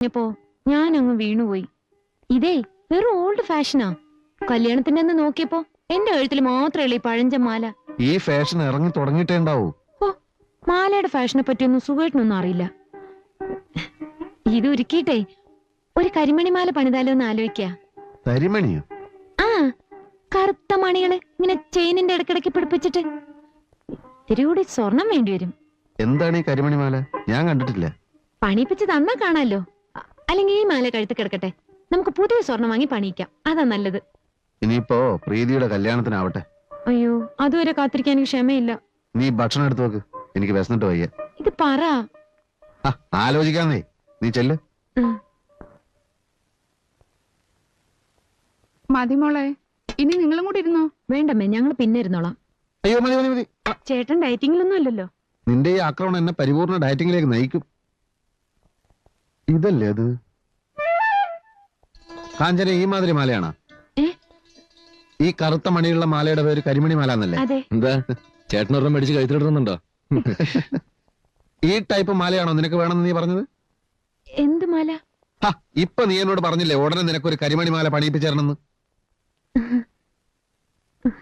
പ്പോ ഞാൻ അങ്ങ് വീണുപോയി. ഇതേ വെറും ഓൾഡ് ഫാഷനാ. കല്യാണത്തിന്റെ അന്ന് നോക്കിയപ്പോ എന്റെ കഴുത്തിൽ മാത്രമേ ഈ പഴഞ്ച മാല. ഈ ഫാഷൻ ഇറങ്ങി തുടങ്ങിയിട്ടേ ഉണ്ടാവൂ. ഓ, മാലയുടെ ഫാഷനെ പറ്റിയൊന്നും സുഖമായിട്ടൊന്നും അറിയില്ല. ഇത് ഒരുക്കിയിട്ടേ ഒരു കരിമണി മാല പണിതാലോ എന്ന് ആലോചിക്ക. കരിമണിയോ? ആ, കറുത്ത മണികള് ഇങ്ങനെ ചെയിനിന്റെ ഇടക്കിടക്ക് പിടിപ്പിച്ചിട്ട്. ഇത്തിരി കൂടി സ്വർണം വേണ്ടി വരും. എന്താണ് ഈ കരിമണി മാല? ഞാൻ കണ്ടിട്ടില്ല. പണിയിപ്പിച്ച് തന്നാ കാണാലോ. അല്ലെങ്കിൽ ഈ മാല കഴുത്ത് കിടക്കട്ടെ, നമുക്ക് പുതിയ സ്വർണം വാങ്ങി പണിയിക്കാം. അതാ നല്ലത്. ഇനിയിപ്പോ പ്രീതിയുടെ കല്യാണത്തിനാവട്ടെ. അയ്യോ, അതുവരെ കാത്തിരിക്കാൻ എനിക്ക് ക്ഷമയില്ല. നീ ഭക്ഷണം എടുത്തു നോക്ക്, എനിക്ക് വിശന്നിട്ട് വയ്യ. ഇത് പറ. ആലോചിക്കാന്നേ, നീ ചെല്ല്. മതി മോളെ, ഇനി നിങ്ങളും കൂടി ഇരുന്നോ? വേണ്ടമ്മേ, ഞങ്ങൾ പിന്നെ ഇരുന്നോളാം. അയ്യോ മതി മതി മതി. ചേട്ടൻ ഡയറ്റിങ്ങിലൊന്നും അല്ലല്ലോ. നിന്റെ ഈ ആക്രമണം എന്നെ പരിപൂർണ ഡയറ്റിംഗിലേക്ക് നയിക്കും. ഇതല്ലേ അത്? കാഞ്ചന, ഈ മാതിരി മാലയാണോ? ഈ കറുത്ത മണിയുള്ള മാലയുടെ പേര് കരിമണി മാല എന്നല്ലേ? അതെ. എന്താ ചേട്ടനൊരെണ്ണം മേടിച്ച് കഴുത്തിലിടുന്നുണ്ടോ? ഈ ടൈപ്പ് മാലയാണോ നിനക്ക് വേണമെന്ന് നീ പറഞ്ഞത്? എന്ത് മാല? ഇപ്പൊ നീ എന്നോട് പറഞ്ഞില്ലേ ഉടനെ നിനക്കൊരു കരിമണി മാല പണിയിപ്പിച്ചേരണമെന്ന്?